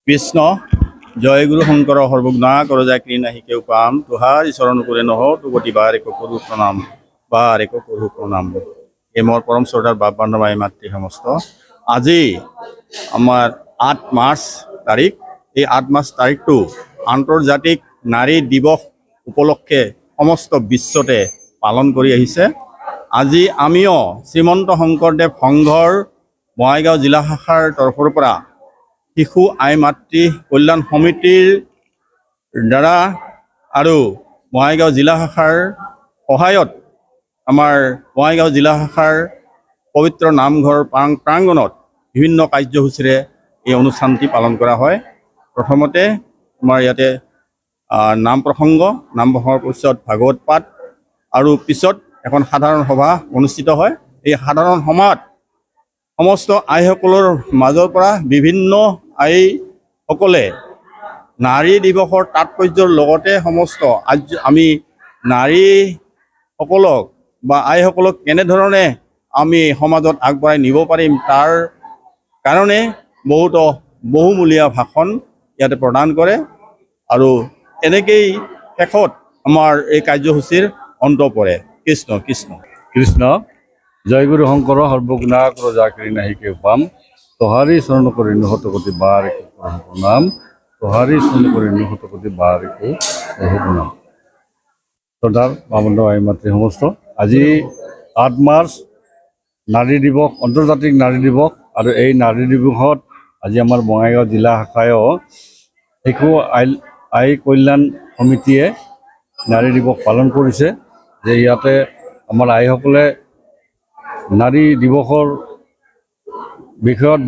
কৃষ্ণ জয় গুরু শঙ্কর সর্বগুণা করজাকৃ নাহি কেউ পাম তুহার চরণ করে নহ তু গতি বারে করু প্রণাম বারে করু প্রণাম। এই মোর পরম শ্রদ্ধার বাপ বান্ধবাই মাতৃ সমস্ত আজি আমার ৮ মার্চ তারিখ এই ৮ মার্চ তারিখটো আন্তর্জাতিক নারী দিবস উপলক্ষে সমস্ত বিশ্বতে পালন কৰি আহিছে। আজি আমিও শ্ৰীমন্ত শংকৰদেৱ সংঘৰ বঙাইগাঁও জিলা শাখাৰ তৰফৰ পৰা শিশু আই মাতৃ কল্যাণ সমিতিৰ দ্বাৰা আৰু বঙাইগাঁও জিলা শাখাৰ সহায়ত আমাৰ বঙাইগাঁও জিলা শাখাৰ পবিত্ৰ নামঘৰ প্ৰাংগণত বিভিন্ন কাৰ্যসূচীৰে এই অনুষ্ঠানটি পালন কৰা হয়। প্ৰথমতে আমাৰ ইয়াতে নাম প্ৰসংগ পিছত ভাগৱত পাঠ আৰু পিছত এখন সাধাৰণ সভা অনুষ্ঠিত হয়। এই সাধাৰণ সভাত সমস্ত আইসকলৰ মাজৰ পৰা বিভিন্ন আইসকলে নাৰী দিৱসৰ তাৎপৰ্যৰ লগতে সমস্ত আমি নাৰীসকলক বা আইসকলক কেনেধৰণে আমি সমাজত আগবঢ়াই নিব পাৰিম তাৰ কাৰণে বহুমূলীয়া ভাষণ ইয়াতে প্ৰদান কৰে আৰু এনেকেই শেষত আমাৰ এই কাৰ্যসূচীৰ অন্ত পৰে। কৃষ্ণ কৃষ্ণ কৃষ্ণ জয় গুরু শঙ্কর সর্বগুণা করজাকৃ নাহি কেউ পাম তোহারি স্মরণ করে নিহত কোটি বার প্রণাম তোহারি স্মরণ করে নিহত কোটি বার প্রণাম। শ্ৰদ্ধাৰ বামণ্ড আই মাতৃ সমস্ত আজি ৮ মাৰ্চ নাৰী দিবস আন্তৰ্জাতিক নাৰী দিবস আৰু এই নাৰী দিবসত আজি আমাৰ বঙাইগাঁও জিলা শাখায়ও শিশু আই কল্যাণ সমিতিয়ে নাৰী দিবস পালন কৰিছে। যে ইয়াতে আমাৰ আইসকলে নাৰী দিৱসৰ বিষয়ত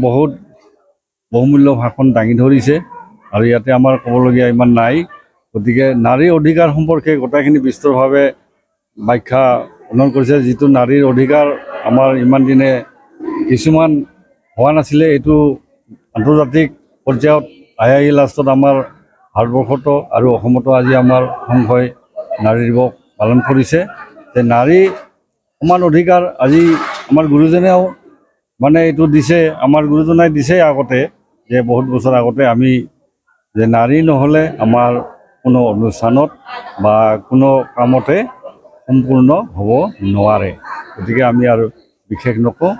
বহুমূল্য ভাষণ দাঙি ধৰিছে আৰু ইয়াতে আমাৰ ক'বলগীয়া ইমান নাই। গতিকে নাৰীৰ অধিকাৰ সম্পৰ্কে গোটেইখিনি বিস্তৰভাৱে ব্যাখ্যা প্ৰদান কৰিছে। যিটো নাৰীৰ অধিকাৰ আমাৰ ইমান দিনে কিছুমান হোৱা নাছিলে, এইটো আন্তৰ্জাতিক পৰ্যায়ত আহি লাষ্টত আমাৰ ভাৰতবৰ্ষতো আৰু অসমতো আজি আমাৰ সংঘই নাৰী দিৱস পালন কৰিছে। যে নাৰী সমান অধিকাৰ আজি আমাৰ গুৰুজনেও মানে এইটো দিছে, আমাৰ গুৰুজনাই দিছে আগতে যে বহুত বছৰ আগতে আমি যে নাৰী নহ'লে আমাৰ কোনো অনুষ্ঠানত বা কোনো কামতে সম্পূৰ্ণ হ'ব নোৱাৰে। গতিকে আমি আৰু বিশেষ নকওঁ।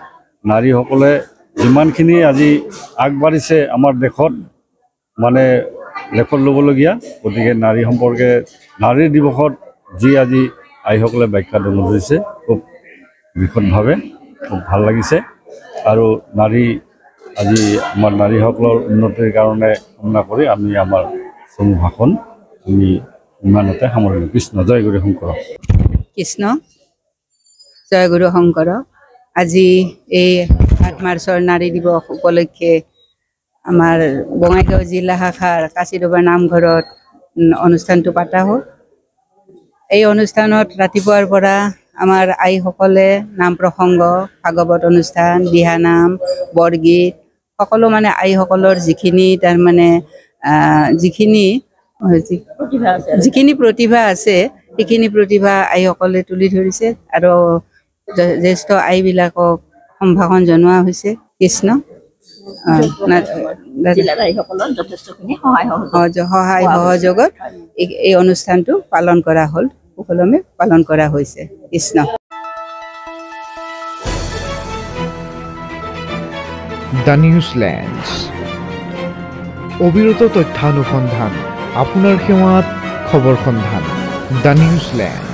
নাৰীসকলে যিমানখিনি আজি আগবাঢ়িছে আমাৰ দেশত মানে লেখত ল'বলগীয়া। গতিকে নাৰী সম্পৰ্কে নাৰী দিৱসত যি আজি আইসকলে ব্যাখ্যা দাঙি ধৰিছে খুব বিশদভাৱে খুব ভাল লাগিছে। আৰু আজি আমাৰ নাৰীসকলৰ উন্নতিৰ কাৰণে কামনা কৰি আমি আমাৰ চমু ভাষণ আমি ইমানতে সামৰিলোঁ। কৃষ্ণ জয় গুৰু শংকৰ। কৃষ্ণ জয় গুৰু শংকৰ। আজি এই ৮ মাৰ্চৰ নাৰী দিৱস উপলক্ষে আমাৰ বঙাইগাঁও জিলা শাখাৰ কাচিডোবা নামঘৰত অনুষ্ঠানটো পতা হ'ল। এই অনুষ্ঠানত ৰাতিপুৱাৰ পৰা আমাৰ আইসকলে নাম প্ৰসংগ, ভাগৱত অনুষ্ঠান, দিহানাম, বৰগীত সকলো মানে আইসকলৰ যিখিনি তাৰমানে যিখিনি প্ৰতিভা আছে সেইখিনি প্ৰতিভা আইসকলে তুলি ধৰিছে আৰু জ্যেষ্ঠ আইবিলাকক সম্ভাষণ জনোৱা হৈছে। কৃষ্ণ সহায় সহযোগত এই অনুষ্ঠানটো পালন কৰা হ'ল, সুকলমে পালন কৰা হৈছে। কৃষ্ণ। দ্য নিউজলেণ্ডছ অবিৰত তথ্যানুসন্ধান আপোনাৰ সেৱাত খবৰ সন্ধান। দ্য নিউজলেণ্ড।